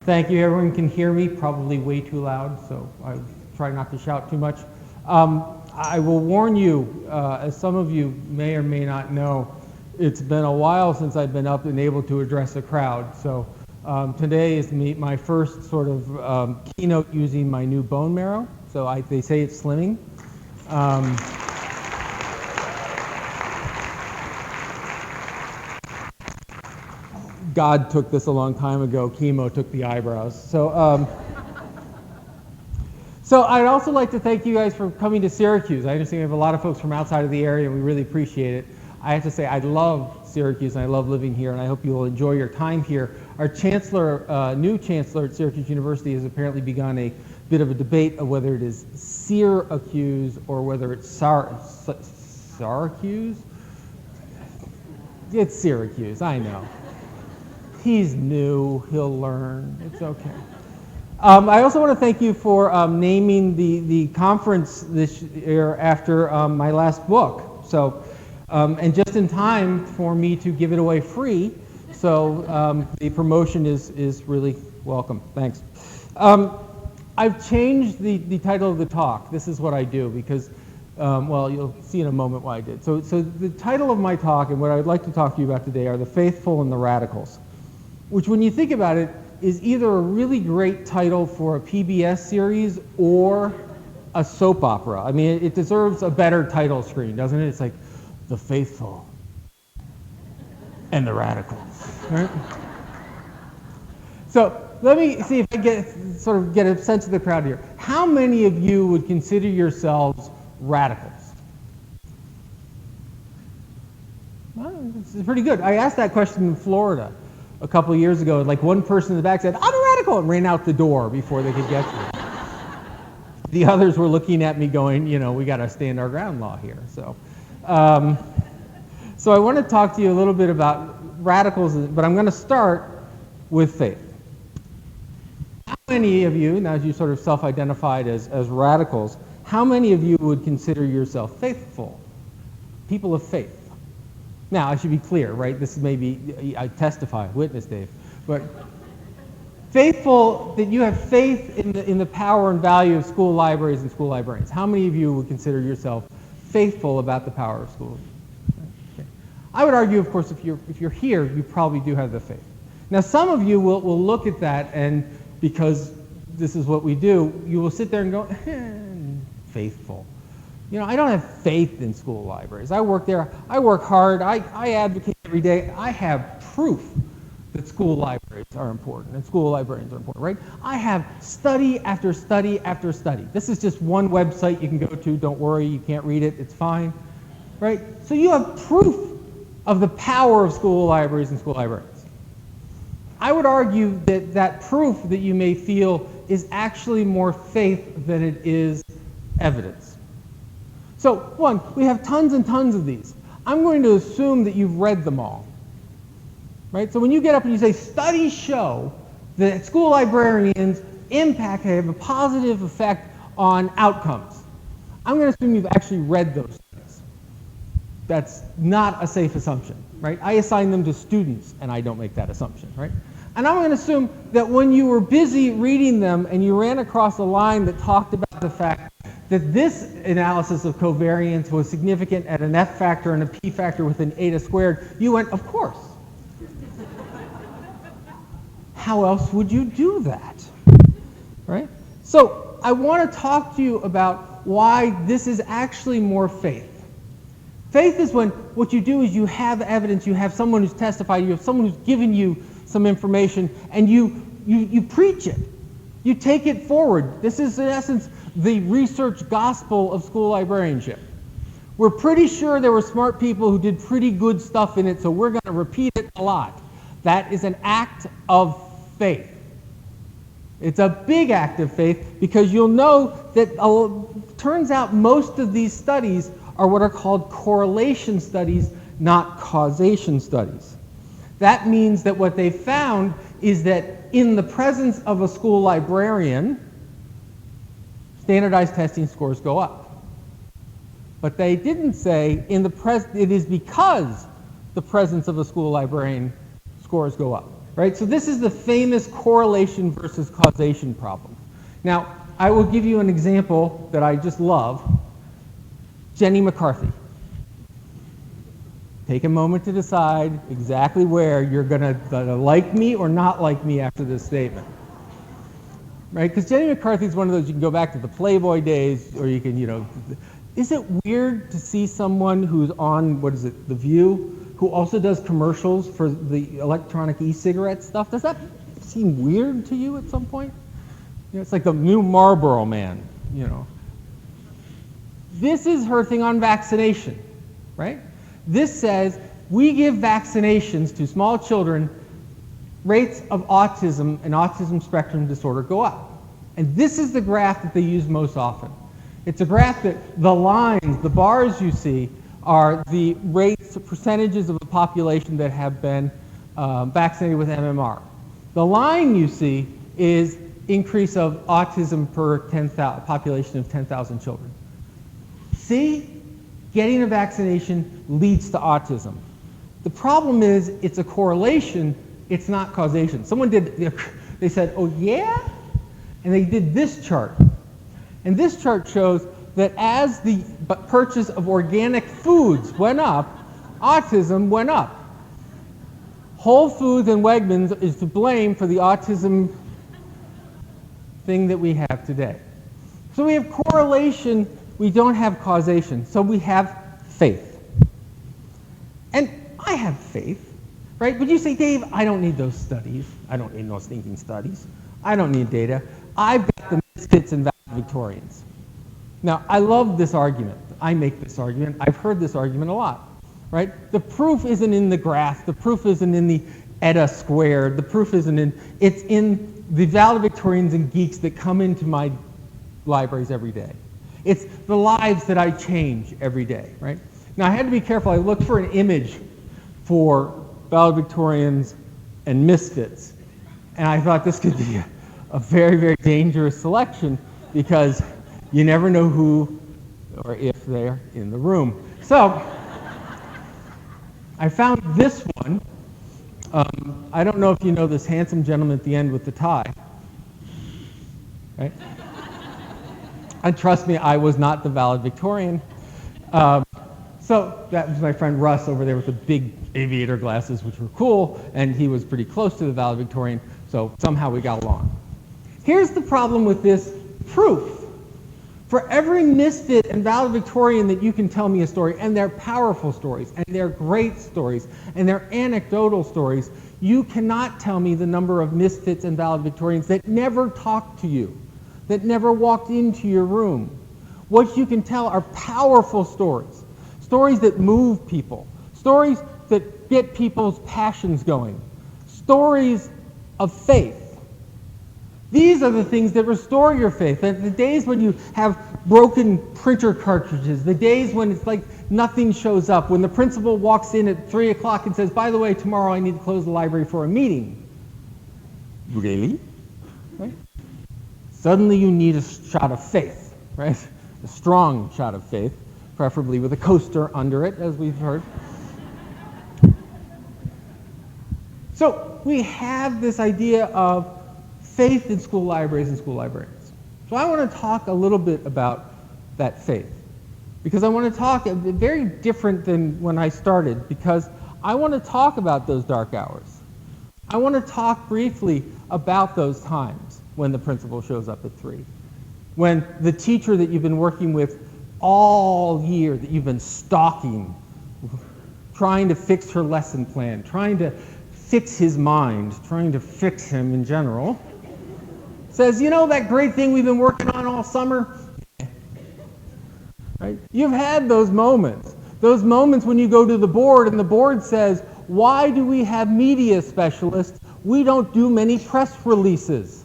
Thank you. Everyone can hear me, probably way too loud, so I try not to shout too much. I will warn you, as some of you may or may not know, it's been a while since I've been up and able to address a crowd. So today is my first sort of keynote using my new bone marrow. So they say it's slimming. God took this a long time ago. Chemo took the eyebrows. So, so I'd also like to thank you guys for coming to Syracuse. I understand we have a lot of folks from outside of the area, and we really appreciate it. I have to say I love Syracuse, and I love living here, and I hope you will enjoy your time here. Our chancellor, new chancellor at Syracuse University, has apparently begun a bit of a debate of whether it is Syracuse or whether it's Syracuse. It's Syracuse, I know. He's new, he'll learn, it's okay. I also want to thank you for naming the conference this year after my last book. So, and just in time for me to give it away free, so the promotion is really welcome, thanks. I've changed the title of the talk. This is what I do because, well, you'll see in a moment why I did. So the title of my talk and what I would like to talk to you about today are the faithful and the radicals, which when you think about it, is either a really great title for a PBS series or a soap opera. I mean, it deserves a better title screen, doesn't it? It's like, the faithful and the radicals, right? So let me see if I get a sense of the crowd here. How many of you would consider yourselves radicals? Well, this is pretty good. I asked that question in Florida a couple of years ago, like one person in the back said, I'm a radical, and ran out the door before they could get to it. The others were looking at me going, you know, we got to stand our ground law here. So, so I want to talk to you a little bit about radicals, but I'm going to start with faith. How many of you, now as you sort of self-identified as radicals, how many of you would consider yourself faithful, people of faith? Now, I should be clear, right? This is maybe, I testify, witness, Dave. But faithful, that you have faith in the power and value of school libraries and school librarians. How many of you would consider yourself faithful about the power of schools? Okay. I would argue, of course, if you're here, you probably do have the faith. Now, some of you will look at that, and because this is what we do, you will sit there and go, faithful. You know, I don't have faith in school libraries. I work there, I work hard, I advocate every day. I have proof that school libraries are important and school librarians are important, right? I have study after study after study. This is just one website you can go to. Don't worry, you can't read it, it's fine, right? So you have proof of the power of school libraries and school librarians. I would argue that that proof that you may feel is actually more faith than it is evidence. So, one, we have tons and tons of these. I'm going to assume that you've read them all, right? So when you get up and you say, studies show that school librarians have a positive effect on outcomes, I'm going to assume you've actually read those studies. That's not a safe assumption, right? I assign them to students, and I don't make that assumption, right? And I'm going to assume that when you were busy reading them and you ran across a line that talked about the fact that this analysis of covariance was significant at an F factor and a P factor with an eta squared, you went, of course. How else would you do that, right? So I want to talk to you about why this is actually more faith. Faith is when what you do is you have evidence, you have someone who's testified, you have someone who's given you some information, and you preach it. You take it forward. This is, in essence, the research gospel of school librarianship. We're pretty sure there were smart people who did pretty good stuff in it, so we're going to repeat it a lot. That is an act of faith. It's a big act of faith because you'll know that turns out most of these studies are what are called correlation studies, not causation studies. That means that what they found is that in the presence of a school librarian, standardized testing scores go up. But they didn't say it is because the presence of a school librarian scores go up. right? So this is the famous correlation versus causation problem. Now, I will give you an example that I just love. Jenny McCarthy. Take a moment to decide exactly where you're gonna like me or not like me after this statement. Right? Because Jenny McCarthy is one of those, you can go back to the Playboy days, or you can, is it weird to see someone who's on, what is it, The View, who also does commercials for the electronic e-cigarette stuff? Does that seem weird to you at some point? It's like the new Marlboro man, This is her thing on vaccination, right? This says we give vaccinations to small children, rates of autism and autism spectrum disorder go up. And this is the graph that they use most often. It's a graph that the lines, the bars you see, are the rates, percentages of the population that have been vaccinated with MMR. The line you see is increase of autism per 10,000, population of 10,000 children. See? Getting a vaccination leads to autism. The problem is it's a correlation, it's not causation. Someone they said, oh yeah? And they did this chart. And this chart shows that as the purchase of organic foods went up, autism went up. Whole Foods and Wegmans is to blame for the autism thing that we have today. So we have correlation, we don't have causation, so we have faith. And I have faith, right? But you say, Dave, I don't need those studies. I don't need those thinking studies. I don't need data. I've got the misfits and valedictorians. Now, I love this argument. I make this argument. I've heard this argument a lot, right? The proof isn't in the graph. The proof isn't in the eta squared. The proof isn't in, it's in the valedictorians and geeks that come into my libraries every day. It's the lives that I change every day, right? Now, I had to be careful. I looked for an image for valedictorians and misfits. And I thought this could be a very, very dangerous selection because you never know who or if they're in the room. So I found this one. I don't know if you know this handsome gentleman at the end with the tie. Right? And trust me, I was not the valedictorian. So that was my friend Russ over there with the big aviator glasses, which were cool, and he was pretty close to the valedictorian, so somehow we got along. Here's the problem with this proof. For every misfit and valedictorian that you can tell me a story, and they're powerful stories, and they're great stories, and they're anecdotal stories, you cannot tell me the number of misfits and valedictorians that never talked to you, that never walked into your room. What you can tell are powerful stories, stories that move people, stories that get people's passions going, stories of faith. These are the things that restore your faith. And the days when you have broken printer cartridges, the days when it's like nothing shows up, when the principal walks in at 3 o'clock and says, by the way, tomorrow I need to close the library for a meeting. Really? Right? Suddenly you need a shot of faith, right? A strong shot of faith, preferably with a coaster under it, as we've heard. So we have this idea of faith in school libraries and school librarians. So I want to talk a little bit about that faith, because I want to talk very different than when I started, because I want to talk about those dark hours. I want to talk briefly about those times when the principal shows up at 3, when the teacher that you've been working with all year, that you've been stalking, trying to fix her lesson plan, trying to fix his mind, trying to fix him in general, says, you know that great thing we've been working on all summer? Right? You've had those moments when you go to the board and the board says, why do we have media specialists? We don't do many press releases.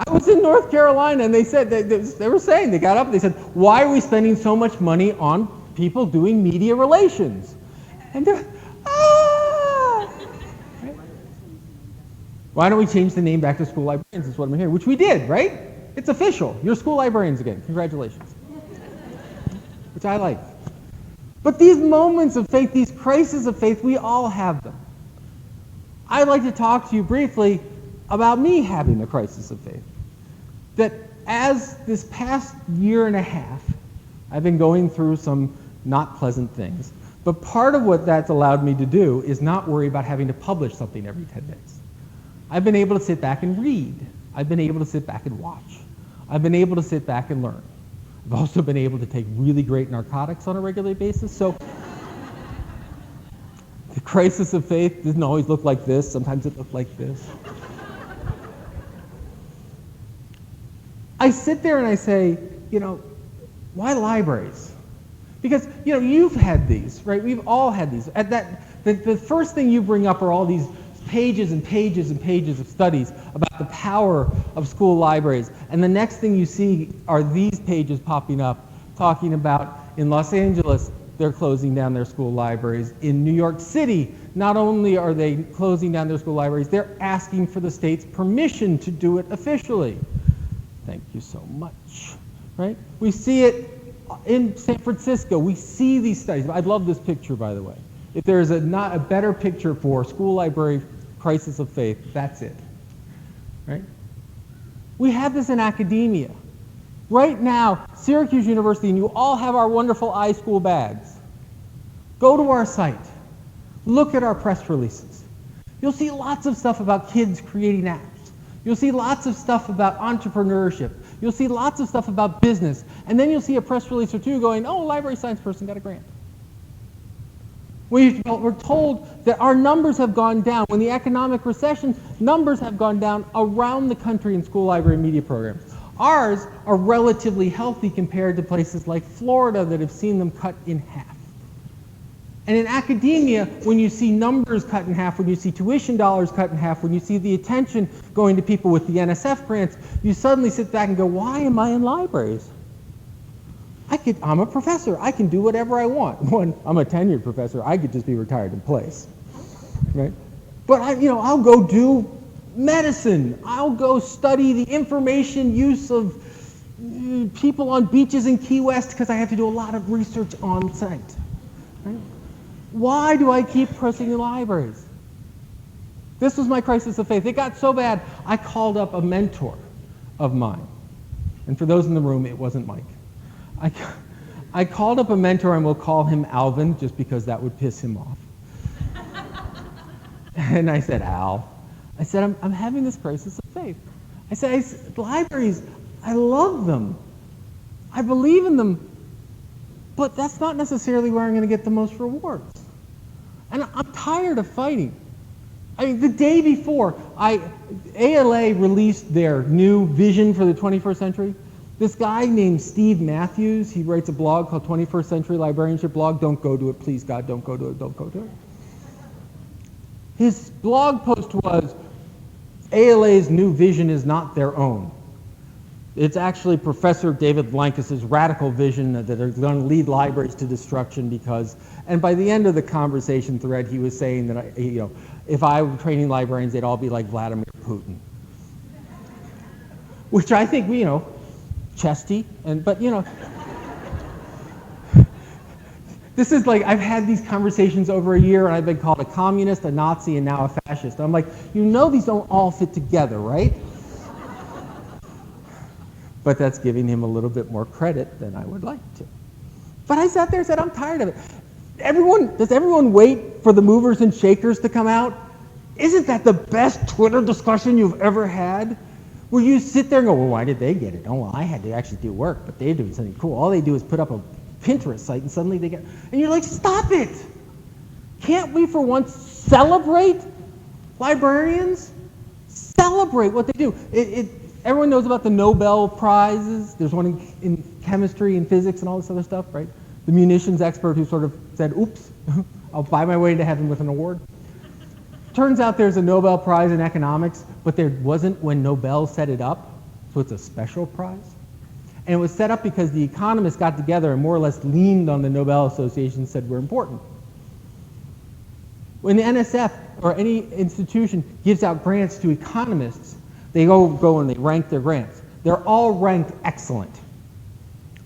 I was in North Carolina and they said, they were saying, they got up and they said, why are we spending so much money on people doing media relations? And they're, why don't we change the name back to school librarians? Is what I'm hearing, which we did, right? It's official. You're school librarians again. Congratulations. Which I like. But these moments of faith, these crises of faith, we all have them. I'd like to talk to you briefly about me having a crisis of faith. That as this past year and a half, I've been going through some not pleasant things. But part of what that's allowed me to do is not worry about having to publish something every 10 days. I've been able to sit back and read. I've been able to sit back and watch. I've been able to sit back and learn. I've also been able to take really great narcotics on a regular basis. So the crisis of faith doesn't always look like this. Sometimes it looks like this. I sit there and I say, why libraries? Because, you've had these, right? We've all had these. The first thing you bring up are all these pages and pages and pages of studies about the power of school libraries. And the next thing you see are these pages popping up talking about in Los Angeles, they're closing down their school libraries. In New York City, not only are they closing down their school libraries, they're asking for the state's permission to do it officially. Thank you so much, right? We see it in San Francisco. We see these studies. I love this picture, by the way. If there's not a better picture for school library crisis of faith, that's it, right? We have this in academia. Right now, Syracuse University, and you all have our wonderful iSchool bags. Go to our site. Look at our press releases. You'll see lots of stuff about kids creating apps. You'll see lots of stuff about entrepreneurship. You'll see lots of stuff about business. And then you'll see a press release or two going, oh, a library science person got a grant. We're told that our numbers have gone down. When the economic recession, numbers have gone down around the country in school library media programs. Ours are relatively healthy compared to places like Florida that have seen them cut in half. And in academia, when you see numbers cut in half, when you see tuition dollars cut in half, when you see the attention going to people with the NSF grants, you suddenly sit back and go, why am I in libraries? I'm a professor. I can do whatever I want. One, I'm a tenured professor. I could just be retired in place, right? But I'll go do medicine. I'll go study the information use of people on beaches in Key West because I have to do a lot of research on site, right? Why do I keep pressing the libraries? This was my crisis of faith. It got so bad, I called up a mentor of mine. And for those in the room, it wasn't Mike. I called up a mentor, and we'll call him Alvin, just because that would piss him off. And I said, Al, I said, I'm having this crisis of faith. I said, libraries, I love them. I believe in them. But that's not necessarily where I'm going to get the most rewards. And I'm tired of fighting. I mean, the day before, ALA released their new vision for the 21st century. This guy named Steve Matthews, he writes a blog called 21st Century Librarianship Blog. Don't go to it, please God, don't go to it, don't go to it. His blog post was, ALA's new vision is not their own. It's actually Professor David Blankis's radical vision that they're going to lead libraries to destruction because, and by the end of the conversation thread, he was saying that, if I were training librarians, they'd all be like Vladimir Putin. Which I think, chesty, but this is like, I've had these conversations over a year and I've been called a communist, a Nazi, and now a fascist. I'm like, these don't all fit together, right? But that's giving him a little bit more credit than I would like to. But I sat there and said, I'm tired of it. Does everyone wait for the movers and shakers to come out? Isn't that the best Twitter discussion you've ever had? Where you sit there and go, well, why did they get it? Oh, well, I had to actually do work, but they're doing something cool. All they do is put up a Pinterest site and suddenly they get, and you're like, stop it. Can't we for once celebrate librarians? Celebrate what they do. Everyone knows about the Nobel Prizes. There's one in chemistry and physics and all this other stuff, right? The munitions expert who sort of said, oops, I'll buy my way to heaven with an award. Turns out there's a Nobel Prize in economics, but there wasn't when Nobel set it up, so it's a special prize. And it was set up because the economists got together and more or less leaned on the Nobel Association and said, we're important. When the NSF or any institution gives out grants to economists, they go and they rank their grants. They're all ranked excellent.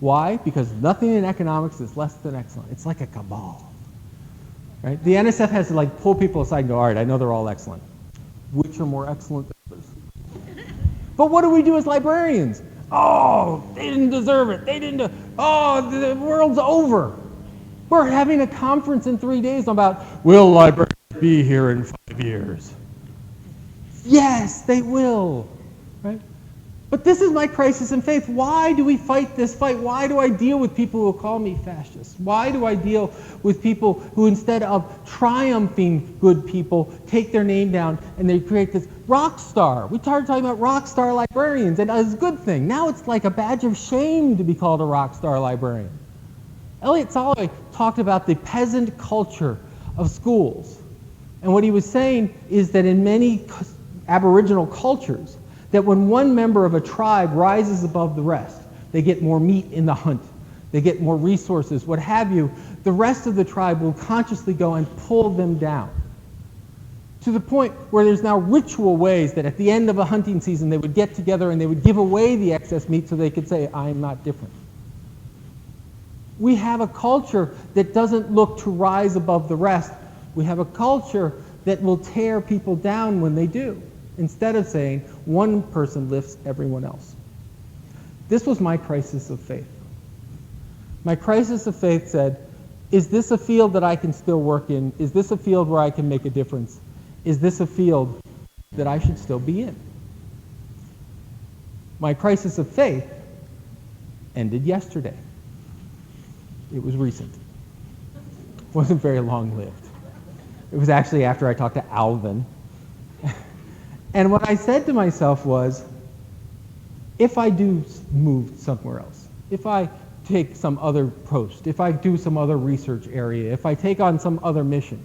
Why? Because nothing in economics is less than excellent. It's like a cabal. Right? The NSF has to like pull people aside and go, all right, I know they're all excellent. Which are more excellent than others? But what do we do as librarians? Oh, they didn't deserve it. They didn't. Oh, the world's over. We're having a conference in 3 days about, will librarians be here in 5 years? Yes, they will. Right? But this is my crisis in faith. Why do we fight this fight? Why do I deal with people who call me fascist? Why do I deal with people who, instead of triumphing good people, take their name down and they create this rock star? We started talking about rock star librarians, and it's a good thing. Now it's like a badge of shame to be called a rock star librarian. Elliot Soloway talked about the peasant culture of schools. And what he was saying is that in many Aboriginal cultures, that when one member of a tribe rises above the rest, they get more meat in the hunt, they get more resources, what have you, the rest of the tribe will consciously go and pull them down. To the point where there's now ritual ways that at the end of a hunting season they would get together and they would give away the excess meat so they could say, I'm not different. We have a culture that doesn't look to rise above the rest. We have a culture that will tear people down when they do, instead of saying one person lifts everyone else. This was my crisis of faith. My crisis of faith said, is this a field that I can still work in? Is this a field where I can make a difference? Is this a field that I should still be in? My crisis of faith ended yesterday. It was recent. It wasn't very long-lived. It was actually after I talked to Alvin. And what I said to myself was, if I do move somewhere else, if I take some other post, if I do some other research area, if I take on some other mission,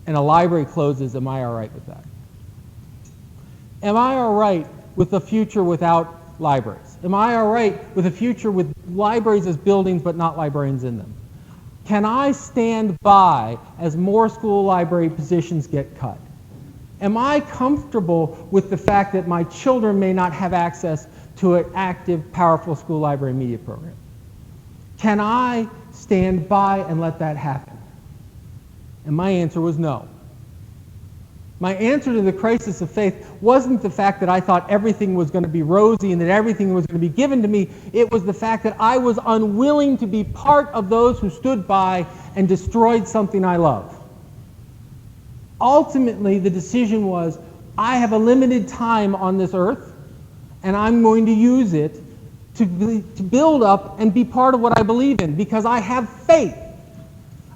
and a library closes, am I all right with that? Am I all right with a future without libraries? Am I all right with a future with libraries as buildings but not librarians in them? Can I stand by as more school library positions get cut? Am I comfortable with the fact that my children may not have access to an active, powerful school library media program? Can I stand by and let that happen? And my answer was no. My answer to the crisis of faith wasn't the fact that I thought everything was going to be rosy and that everything was going to be given to me. It was the fact that I was unwilling to be part of those who stood by and destroyed something I love. Ultimately, the decision was, I have a limited time on this earth, and I'm going to use it to build up and be part of what I believe in, because I have faith.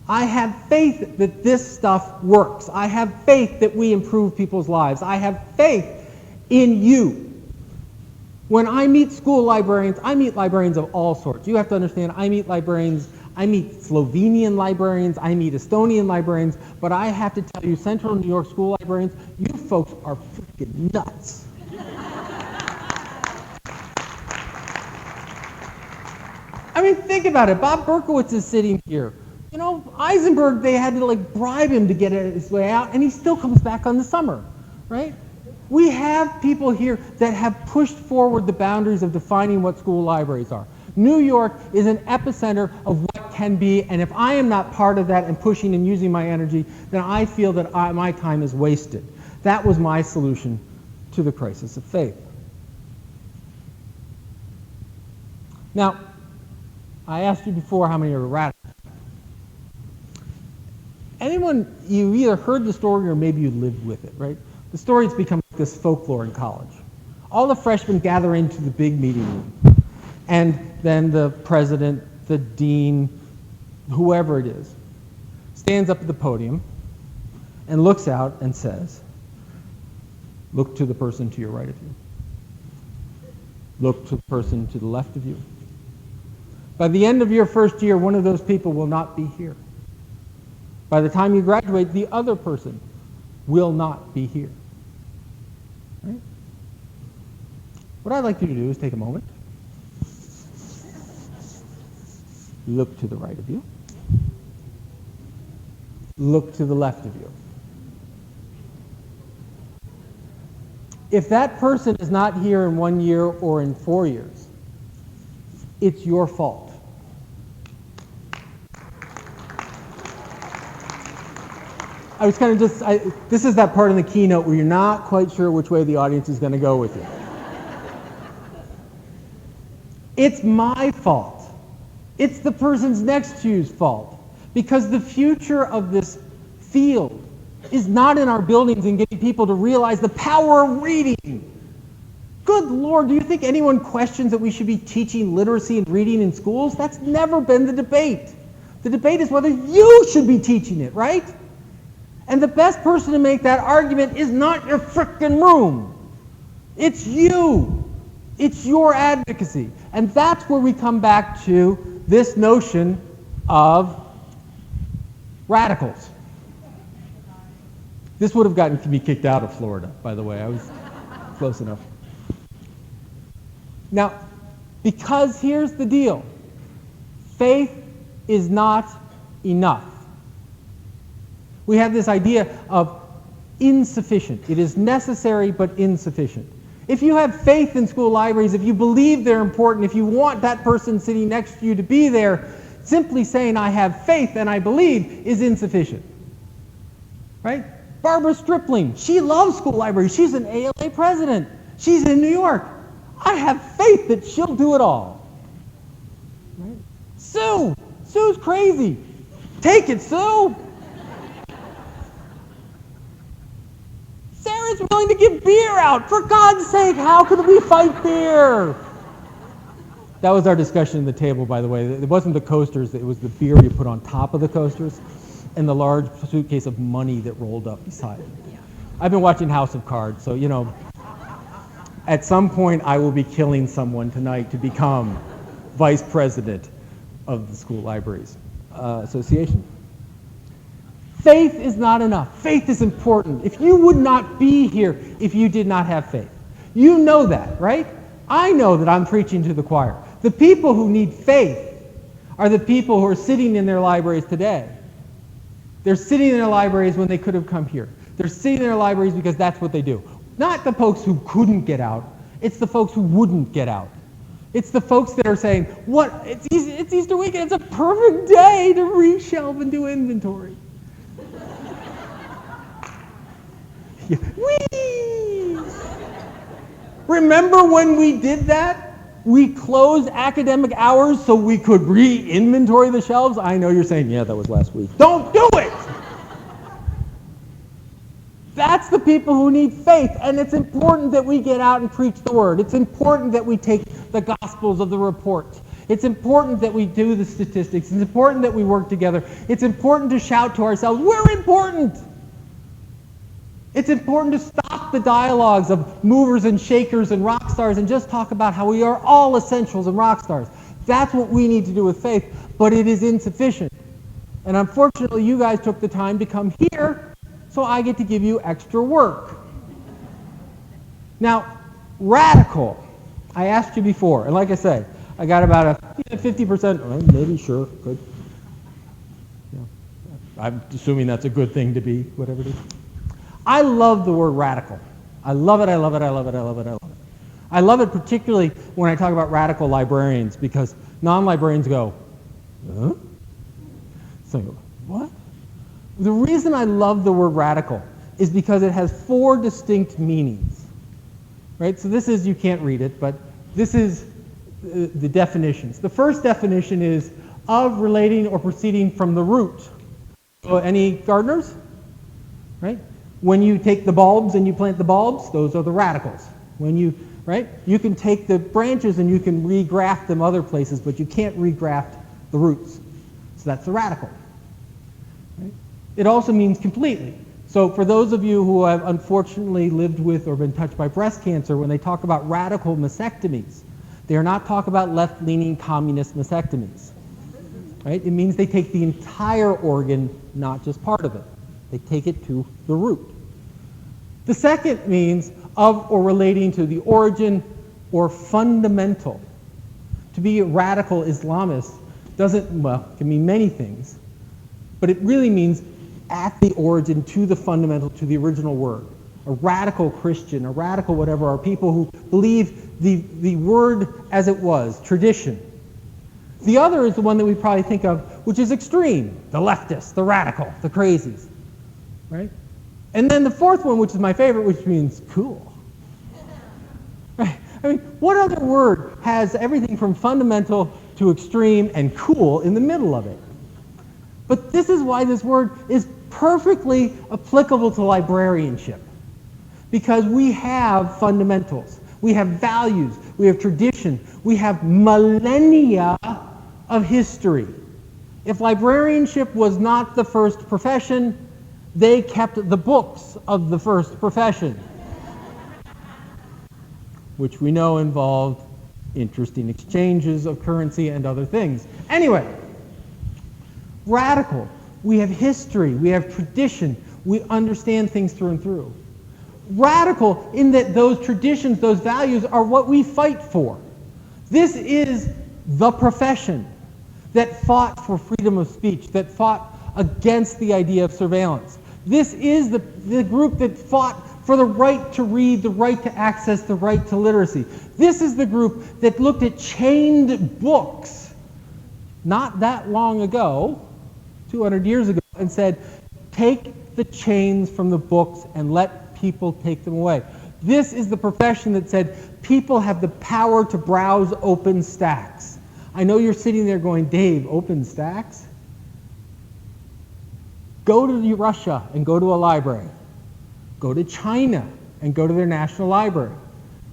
I have faith that this stuff works. I have faith that we improve people's lives. I have faith in you. When I meet school librarians, I meet librarians of all sorts. You have to understand, I meet librarians, I meet Slovenian librarians, I meet Estonian librarians, but I have to tell you, Central New York school librarians, you folks are freaking nuts. I mean, think about it. Bob Berkowitz is sitting here. You know, Eisenberg, they had to like bribe him to get his way out, and he still comes back on the summer, right? We have people here that have pushed forward the boundaries of defining what school libraries are. New York is an epicenter of what can be, and if I am not part of that and pushing and using my energy, then I feel that my time is wasted. That was my solution to the crisis of faith. Now, I asked you before how many are radical. Anyone, you either heard the story or maybe you lived with it, right? The story's become this folklore in college. All the freshmen gather into the big meeting room, and then the president, the dean, whoever it is, stands up at the podium and looks out and says, look to the person to your right of you. Look to the person to the left of you. By the end of your first year, one of those people will not be here. By the time you graduate, the other person will not be here. Right? What I'd like you to do is take a moment. Look to the right of you. Look to the left of you. If that person is not here in 1 year or in 4 years, it's your fault. I was kind of just, this is that part in the keynote where you're not quite sure which way the audience is going to go with you. It's my fault. It's the person's next to you's fault. Because the future of this field is not in our buildings and getting people to realize the power of reading. Good Lord, do you think anyone questions that we should be teaching literacy and reading in schools? That's never been the debate. The debate is whether you should be teaching it, right? And the best person to make that argument is not your frickin' room. It's you. It's your advocacy. And that's where we come back to this notion of radicals. This would have gotten me kicked out of Florida, by the way. I was close enough. Now, because here's the deal. Faith is not enough. We have this idea of insufficient. It is necessary but insufficient. If you have faith in school libraries, if you believe they're important, if you want that person sitting next to you to be there, simply saying I have faith and I believe is insufficient. Right? Barbara Stripling, she loves school libraries. She's an ALA president. She's in New York. I have faith that she'll do it all. Right? Sue's crazy. Take it, Sue. Sarah's willing to give beer out. For God's sake, how could we fight beer? That was our discussion at the table, by the way. It wasn't the coasters. It was the beer you put on top of the coasters and the large suitcase of money that rolled up beside it. I've been watching House of Cards, so, you know, at some point I will be killing someone tonight to become vice president of the School Libraries Association. Faith is not enough. Faith is important. If you would not be here if you did not have faith. You know that, right? I know that I'm preaching to the choir. The people who need faith are the people who are sitting in their libraries today. They're sitting in their libraries when they could have come here. They're sitting in their libraries because that's what they do. Not the folks who couldn't get out. It's the folks who wouldn't get out. It's the folks that are saying, "What? It's Easter weekend. It's a perfect day to reshelve and do inventory." Whee! Remember when we did that? We closed academic hours so we could re-inventory the shelves? I know you're saying, yeah, that was last week. Don't do it! That's the people who need faith, and it's important that we get out and preach the word. It's important that we take the gospels of the report. It's important that we do the statistics. It's important that we work together. It's important to shout to ourselves, we're important! It's important to stop the dialogues of movers and shakers and rock stars and just talk about how we are all essentials and rock stars. That's what we need to do with faith, but it is insufficient. And unfortunately, you guys took the time to come here, so I get to give you extra work. Now, radical. I asked you before, and like I said, I got about a 50%, maybe, sure, good. Yeah. I'm assuming that's a good thing to be, whatever it is. I love the word radical. I love it, I love it, I love it, I love it, I love it. I love it particularly when I talk about radical librarians, because non-librarians go, huh? So, what? The reason I love the word radical is because it has 4 distinct meanings. Right? So this is, you can't read it, but this is the definitions. The first definition is of, relating, or proceeding from the root. So any gardeners? Right? When you take the bulbs and you plant the bulbs, those are the radicals. When you, right? You can take the branches and you can regraft them other places, but you can't regraft the roots. So that's the radical. Right? It also means completely. So for those of you who have unfortunately lived with or been touched by breast cancer, when they talk about radical mastectomies, they are not talking about left-leaning communist mastectomies. Right? It means they take the entire organ, not just part of it. They take it to the root. The second means of or relating to the origin or fundamental. To be a radical Islamist doesn't, well, it can mean many things, but it really means at the origin, to the fundamental, to the original word. A radical Christian, a radical whatever, are people who believe the word as it was, tradition, The other is the one that we probably think of, which is extreme, the leftists, the radical, the crazies, right? And then the fourth one, which is my favorite, which means cool. Right? I mean, what other word has everything from fundamental to extreme and cool in the middle of it? But this is why this word is perfectly applicable to librarianship. Because we have fundamentals, we have values, we have tradition, we have millennia of history. If librarianship was not the first profession, they kept the books of the first profession, which we know involved interesting exchanges of currency and other things. Anyway, radical. We have history, we have tradition, we understand things through and through. Radical in that those traditions, those values are what we fight for. This is the profession that fought for freedom of speech, that fought against the idea of surveillance. This is the group that fought for the right to read, the right to access, the right to literacy. This is the group that looked at chained books not that long ago, 200 years ago, and said, take the chains from the books and let people take them away. This is the profession that said people have the power to browse open stacks. I know you're sitting there going, Dave, open stacks? Go to Russia and go to a library. Go to China and go to their national library.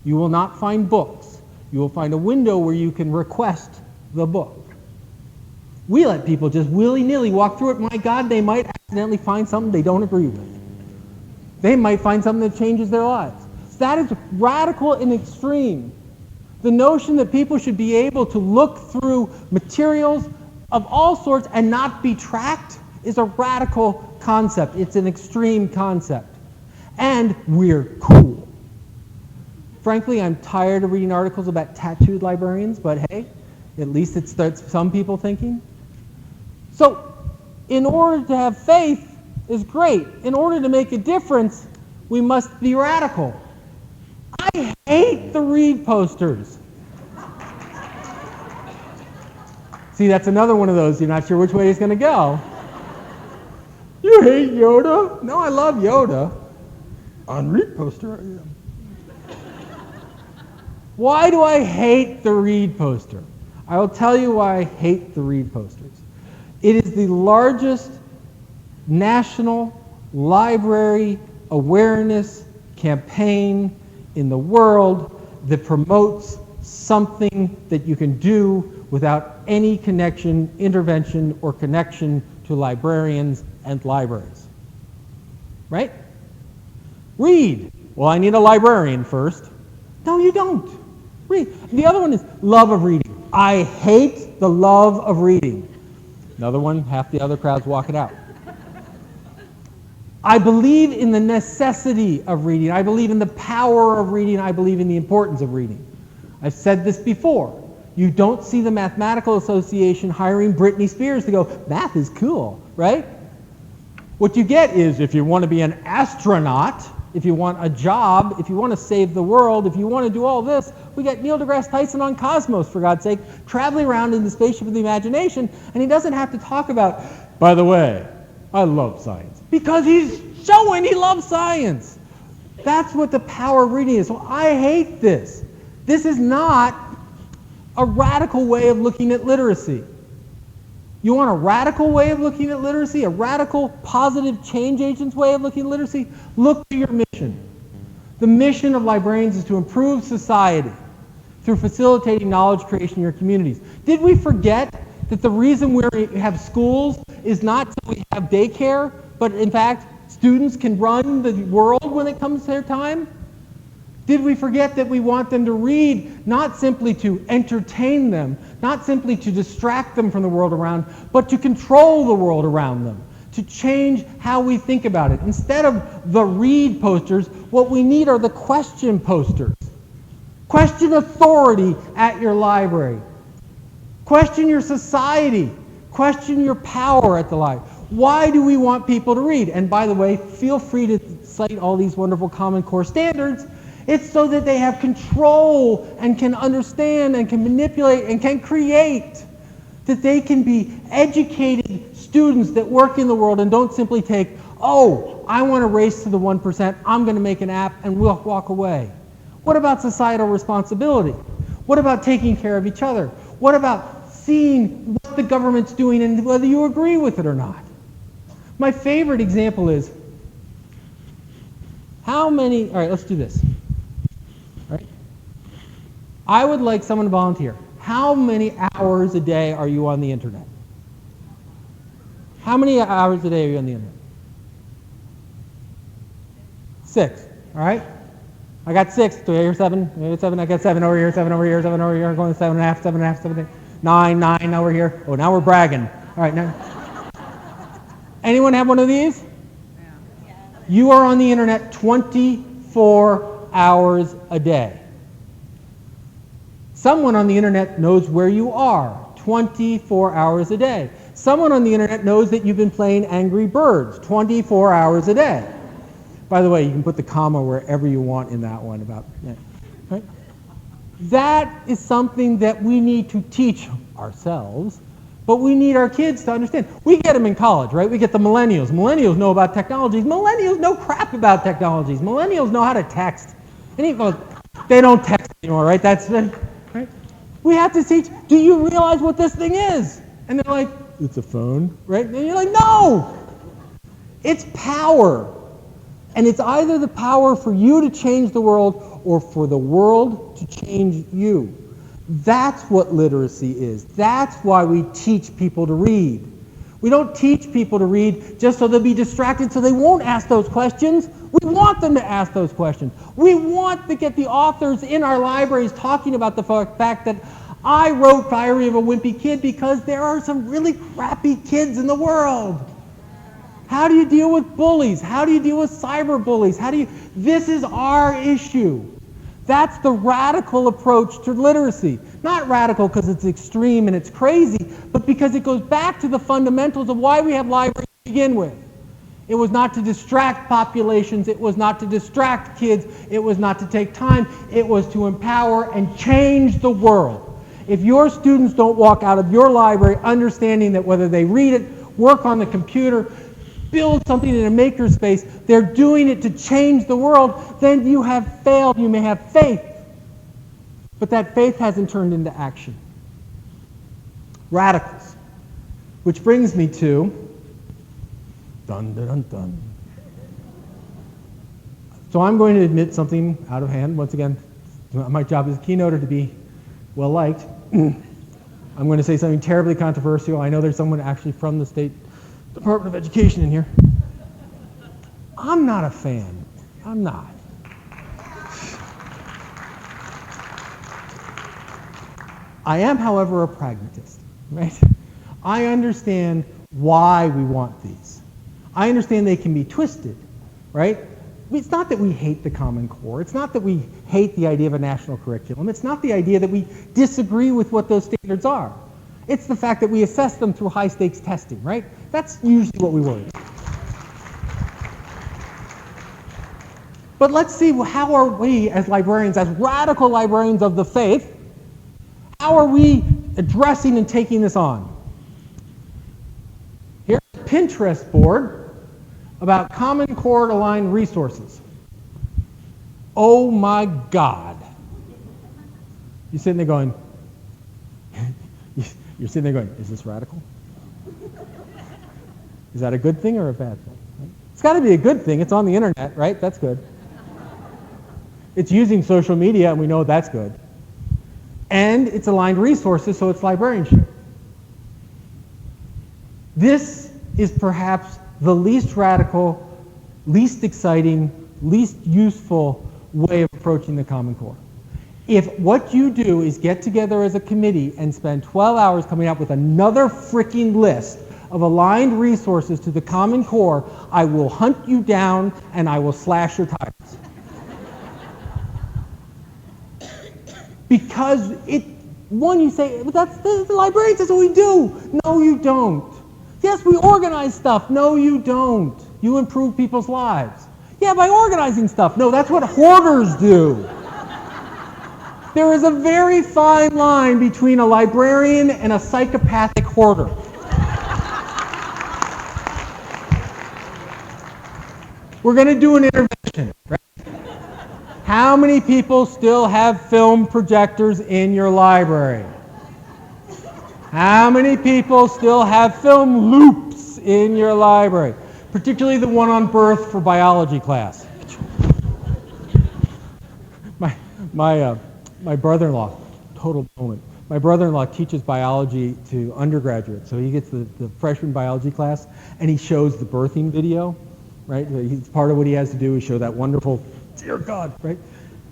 You will not find books. You will find a window where you can request the book. We let people just willy-nilly walk through it. My God, they might accidentally find something they don't agree with. They might find something that changes their lives. So that is radical and extreme. The notion that people should be able to look through materials of all sorts and not be tracked is a radical concept. It's an extreme concept. And we're cool. Frankly, I'm tired of reading articles about tattooed librarians, but hey, at least it starts some people thinking. So, in order to have faith is great. In order to make a difference, we must be radical. I hate the read posters. See, that's another one of those, you're not sure which way it's going to go. You hate Yoda? No, I love Yoda. On read poster, I am. Why do I hate the read poster? I will tell you why I hate the read posters. It is the largest national library awareness campaign in the world that promotes something that you can do without any connection, intervention, or connection to librarians and libraries. Right? Read. Well, I need a librarian first. No, you don't. Read. The other one is love of reading. I hate the love of reading. Another one, half the other crowd's walking out. I believe in the necessity of reading. I believe in the power of reading. I believe in the importance of reading. I've said this before. You don't see the Mathematical Association hiring Britney Spears to go, math is cool, right? What you get is, if you want to be an astronaut, if you want a job, if you want to save the world, if you want to do all this, we got Neil deGrasse Tyson on Cosmos, for God's sake, traveling around in the spaceship of the imagination, and he doesn't have to talk about, by the way, I love science. Because he's showing he loves science. That's what the power of reading is. So I hate this. This is not a radical way of looking at literacy. You want a radical way of looking at literacy, a radical positive change agent's way of looking at literacy? Look to your mission. The mission of librarians is to improve society through facilitating knowledge creation in your communities. Did we forget that the reason we have schools is not so we have daycare, but in fact, students can run the world when it comes to their time? Did we forget that we want them to read not simply to entertain them, not simply to distract them from the world around, but to control the world around them, to change how we think about it? Instead of the read posters, what we need are the question posters. Question authority at your library. Question your society. Question your power at the library. Why do we want people to read? And by the way, feel free to cite all these wonderful Common Core standards. It's so that they have control and can understand and can manipulate and can create. that they can be educated students that work in the world and don't simply take, oh, I want to race to the 1%, I'm going to make an app and we'll walk away. What about societal responsibility? What about taking care of each other? What about seeing what the government's doing and whether you agree with it or not? My favorite example is, how many, all right, let's do this. All right. I would like someone to volunteer. How many hours a day are you on the internet? How many hours a day are you on the internet? 6, all right? I got 6, do I hear 7? Do I hear 7? I got 7 over here, 7 over here, 7 over here, going 7.5, 7.5, 7, 9 over here. Oh, now we're bragging. All right, now. Anyone have one of these? Yeah. You are on the internet 24 hours a day. Someone on the internet knows where you are 24 hours a day. Someone on the internet knows that you've been playing Angry Birds 24 hours a day. By the way, you can put the comma wherever you want in that one. Right? That is something that we need to teach ourselves, but we need our kids to understand. We get them in college, right? We get the millennials. Millennials know about technologies. Millennials know crap about technologies. Millennials know how to text. They don't text anymore, right? Right? We have to teach, do you realize what this thing is? And they're like, it's a phone, right? And you're like, no! It's power. And it's either the power for you to change the world or for the world to change you. That's what literacy is. That's why we teach people to read. We don't teach people to read just so they'll be distracted so they won't ask those questions. We want them to ask those questions. We want to get the authors in our libraries talking about the fact that I wrote Diary of a Wimpy Kid because there are some really crappy kids in the world. How do you deal with bullies? How do you deal with cyber bullies? This is our issue. That's the radical approach to literacy. Not radical because it's extreme and it's crazy, but because it goes back to the fundamentals of why we have libraries to begin with. It was not to distract populations. It was not to distract kids. It was not to take time. It was to empower and change the world. If your students don't walk out of your library understanding that whether they read it, work on the computer, build something in a makerspace, they're doing it to change the world, then you have failed. You may have faith, but that faith hasn't turned into action. Radicals. Which brings me to dun, dun, dun, dun. So I'm going to admit something out of hand. Once again, my job as a keynoter to be well liked. I'm going to say something terribly controversial. I know there's someone actually from the State Department of Education in here. I'm not a fan. I'm not. I am, however, a pragmatist, right? I understand why we want these. I understand they can be twisted, right? It's not that we hate the Common Core. It's not that we hate the idea of a national curriculum. It's not the idea that we disagree with what those standards are. It's the fact that we assess them through high-stakes testing, right? That's usually what we worry about. But let's see, how are we as librarians, as radical librarians of the faith, how are we addressing and taking this on? Here's a Pinterest board about Common Core aligned resources. Oh my God. You're sitting there going, is this radical? Is that a good thing or a bad thing? It's got to be a good thing. It's on the internet, right? That's good. It's using social media, and we know that's good. And it's aligned resources, so it's librarianship. This is perhaps the least radical, least exciting, least useful way of approaching the Common Core. If what you do is get together as a committee and spend 12 hours coming up with another freaking list of aligned resources to the Common Core, I will hunt you down and I will slash your tires. Because you say, but that's the librarians, that's what we do. No, you don't. Yes, we organize stuff. No, you don't. You improve people's lives. Yeah, by organizing stuff. No, that's what hoarders do. There is a very fine line between a librarian and a psychopathic hoarder. We're going to do an intervention, right? How many people still have film projectors in your library? How many people still have film loops in your library? Particularly the one on birth for biology class. My brother-in-law, total moment. My brother-in-law teaches biology to undergraduates, so he gets the freshman biology class, and he shows the birthing video, right? It's part of what he has to do is show that wonderful, dear God, right?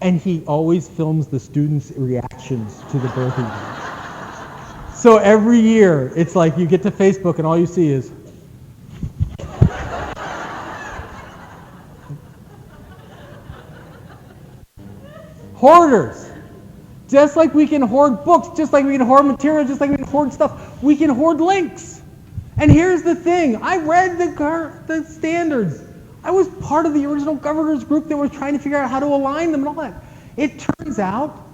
And he always films the students' reactions to the birthing video. So every year, it's like you get to Facebook and all you see is, hoarders. Just like we can hoard books, just like we can hoard material, just like we can hoard stuff, we can hoard links. And here's the thing, I read the standards. I was part of the original governors group that was trying to figure out how to align them and all that. It turns out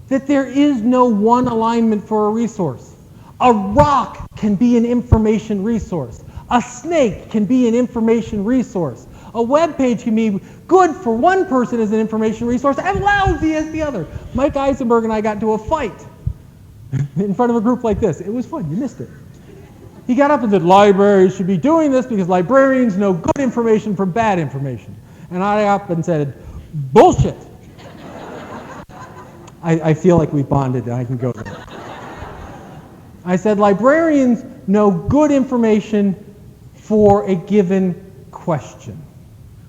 that there is no one alignment for a resource. A rock can be an information resource. A snake can be an information resource. A web page can be good for one person as an information resource and lousy as the other. Mike Eisenberg and I got into a fight in front of a group like this. It was fun. You missed it. He got up and said, libraries should be doing this because librarians know good information from bad information. And I got up and said, bullshit. I feel like we bonded and I can go there. I said, librarians know good information for a given question,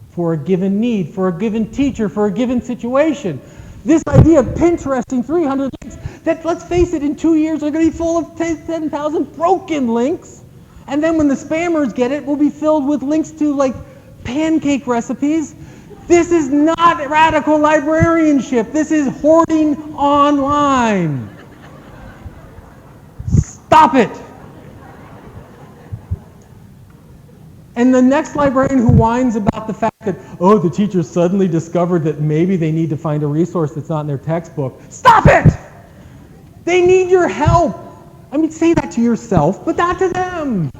for a given need, for a given teacher, for a given situation. This idea of Pinteresting 300 links, that, let's face it, in 2 years are going to be full of 10,000 broken links. And then when the spammers get it, we'll be filled with links to, like, pancake recipes. This is not radical librarianship. This is hoarding online. Stop it. And the next librarian who whines about the fact that, oh, the teacher suddenly discovered that maybe they need to find a resource that's not in their textbook. Stop it! They need your help. I mean, say that to yourself, but not to them.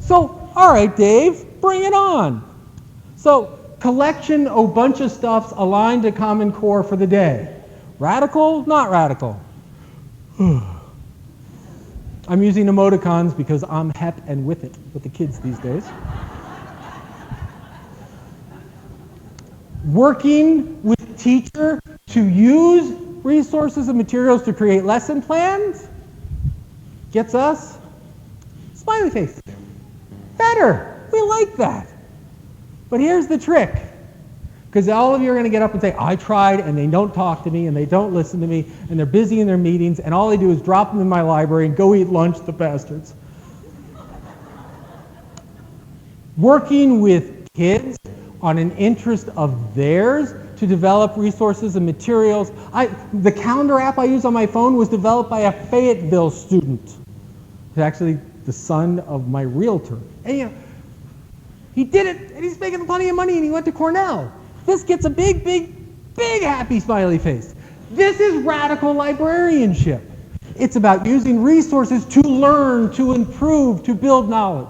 So, all right, Dave, bring it on. So, collection, a bunch of stuffs aligned to Common Core for the day. Radical, not radical. I'm using emoticons because I'm hep and with it with the kids these days. Working with teacher to use resources and materials to create lesson plans gets us smiley face. Better. We like that. But here's the trick. Because all of you are going to get up and say, I tried, and they don't talk to me, and they don't listen to me, and they're busy in their meetings, and all they do is drop them in my library and go eat lunch, the bastards. Working with kids on an interest of theirs to develop resources and materials. The calendar app I use on my phone was developed by a Fayetteville student. He's actually the son of my realtor. And you know, he did it, and he's making plenty of money, and he went to Cornell. This gets a big, big, big happy smiley face. This is radical librarianship. It's about using resources to learn, to improve, to build knowledge.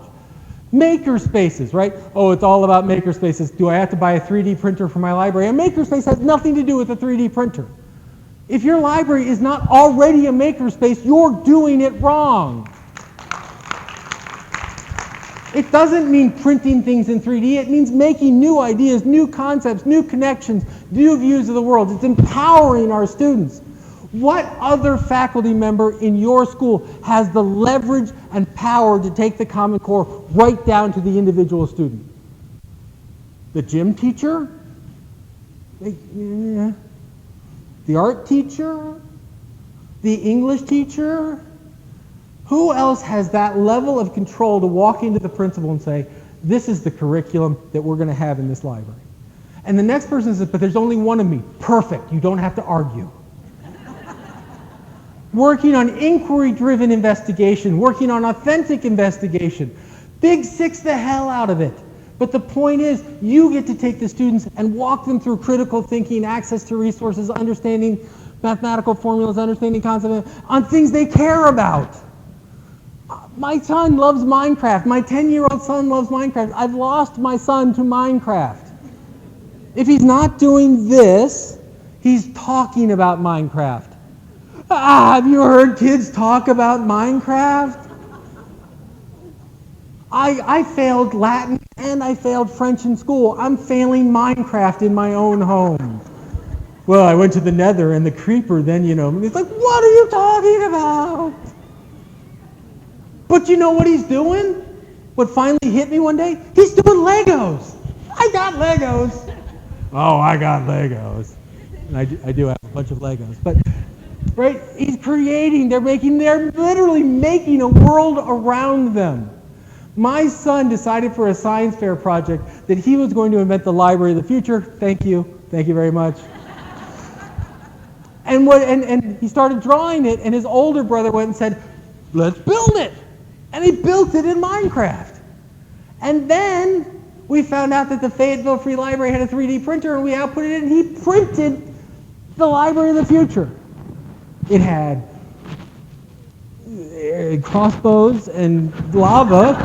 Maker spaces, right? Oh, it's all about maker spaces. Do I have to buy a 3D printer for my library? A maker space has nothing to do with a 3D printer. If your library is not already a maker space, you're doing it wrong. It doesn't mean printing things in 3D. It means making new ideas, new concepts, new connections, new views of the world. It's empowering our students. What other faculty member in your school has the leverage and power to take the Common Core right down to the individual student? The gym teacher? The art teacher? The English teacher? Who else has that level of control to walk into the principal and say, this is the curriculum that we're going to have in this library? And the next person says, but there's only one of me. Perfect. You don't have to argue. Working on inquiry-driven investigation, working on authentic investigation. Big Six the hell out of it. But the point is, you get to take the students and walk them through critical thinking, access to resources, understanding mathematical formulas, understanding concepts, on things they care about. My son loves Minecraft. My 10-year-old son loves Minecraft. I've lost my son to Minecraft. If he's not doing this, he's talking about Minecraft. Have you heard kids talk about Minecraft? I failed Latin and I failed French in school. I'm failing Minecraft in my own home. Well, I went to the Nether and the creeper then, it's like, what are you talking about? But you know what he's doing? What finally hit me one day? He's doing Legos. I got Legos. Oh, I got Legos. And I do have a bunch of Legos. But, right, he's creating, they're literally making a world around them. My son decided for a science fair project that he was going to invent the library of the future. Thank you. Thank you very much. And he started drawing it, and his older brother went and said, let's build it. And he built it in Minecraft. And then we found out that the Fayetteville Free Library had a 3D printer, and we output it, and he printed the library of the future. It had crossbows and lava.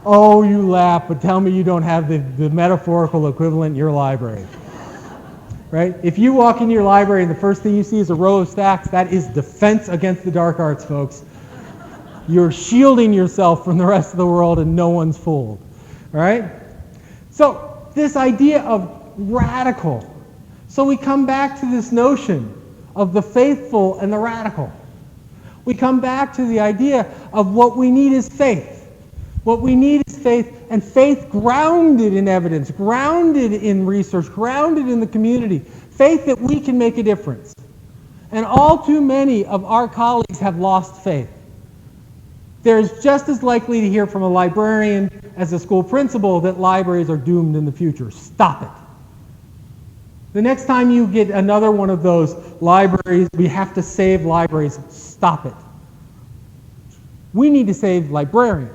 Oh, you laugh, but tell me you don't have the metaphorical equivalent in your library. Right? If you walk into your library and the first thing you see is a row of stacks, that is defense against the dark arts, folks. You're shielding yourself from the rest of the world and no one's fooled. All right? So this idea of radical. So we come back to this notion of the faithful and the radical. We come back to the idea of what we need is faith. What we need is faith, and faith grounded in evidence, grounded in research, grounded in the community. Faith that we can make a difference. And all too many of our colleagues have lost faith. There's just as likely to hear from a librarian as a school principal that libraries are doomed in the future. Stop it. The next time you get another one of those libraries, we have to save libraries, stop it. We need to save librarians.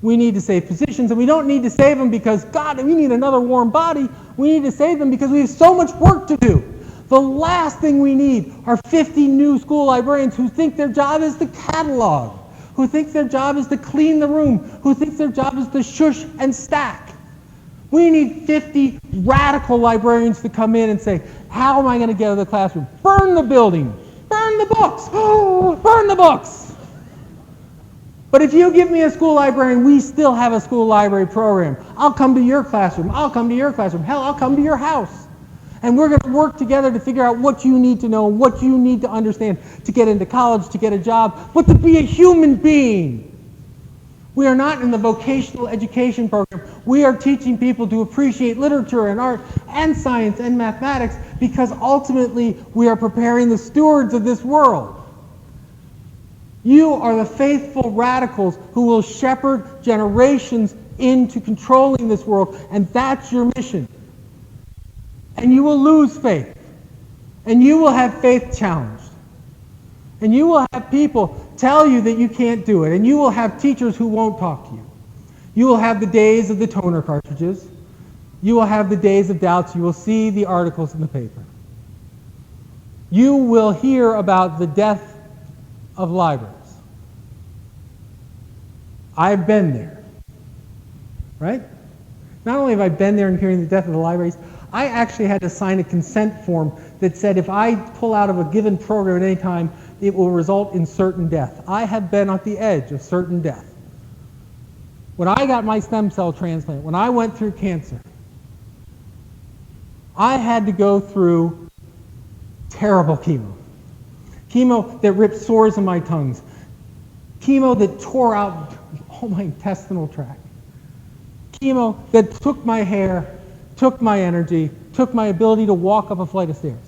We need to save physicians, and we don't need to save them because, God, we need another warm body. We need to save them because we have so much work to do. The last thing we need are 50 new school librarians who think their job is to catalog, who think their job is to clean the room, who think their job is to shush and stack. We need 50 radical librarians to come in and say, how am I going to get out of the classroom? Burn the building. Burn the books. Burn the books. But if you give me a school librarian, we still have a school library program. I'll come to your classroom. I'll come to your classroom. Hell, I'll come to your house. And we're going to work together to figure out what you need to know, what you need to understand to get into college, to get a job, but to be a human being. We are not in the vocational education program. We are teaching people to appreciate literature and art and science and mathematics because ultimately we are preparing the stewards of this world. You are the faithful radicals who will shepherd generations into controlling this world, and that's your mission. And you will lose faith. And you will have faith challenged. And you will have people tell you that you can't do it. And you will have teachers who won't talk to you. You will have the days of the toner cartridges. You will have the days of doubts. You will see the articles in the paper. You will hear about the death of libraries. I've been there. Right? Not only have I been there and hearing the death of the libraries, I actually had to sign a consent form that said if I pull out of a given program at any time, it will result in certain death. I have been at the edge of certain death. When I got my stem cell transplant, when I went through cancer, I had to go through terrible chemo. Chemo that ripped sores in my tongues. Chemo that tore out all my intestinal tract. Chemo that took my hair, took my energy, took my ability to walk up a flight of stairs.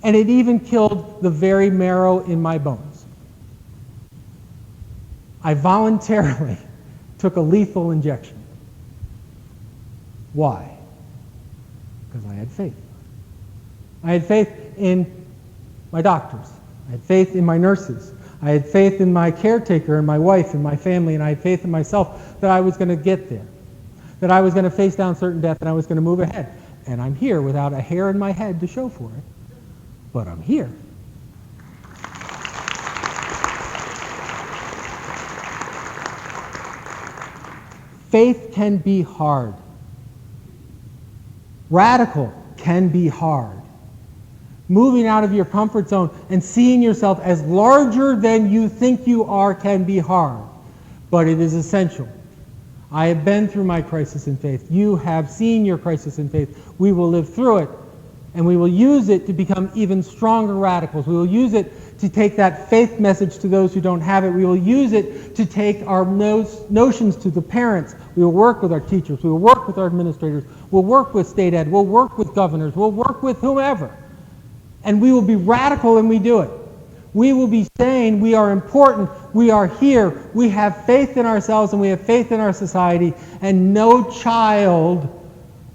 And it even killed the very marrow in my bones. I voluntarily took a lethal injection. Why? Because I had faith. I had faith in my doctors. I had faith in my nurses. I had faith in my caretaker and my wife and my family, and I had faith in myself that I was going to get there, that I was going to face down certain death and I was going to move ahead. and I'm here without a hair in my head to show for it, but I'm here. Faith can be hard. Radical can be hard. Moving out of your comfort zone and seeing yourself as larger than you think you are can be hard, but it is essential. I have been through my crisis in faith. You have seen your crisis in faith. We will live through it, and we will use it to become even stronger radicals. We will use it to take that faith message to those who don't have it. We will use it to take our notions to the parents. We will work with our teachers. We will work with our administrators. We'll work with state ed. We'll work with governors. We'll work with whomever. And we will be radical when we do it. We will be saying we are important, we are here, we have faith in ourselves and we have faith in our society, and no child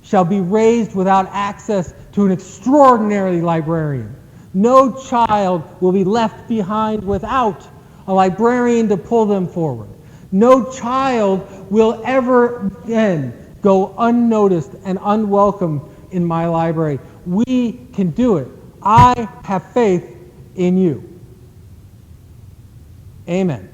shall be raised without access to an extraordinary librarian. No child will be left behind without a librarian to pull them forward. No child will ever again go unnoticed and unwelcome in my library. We can do it. I have faith in you. Amen.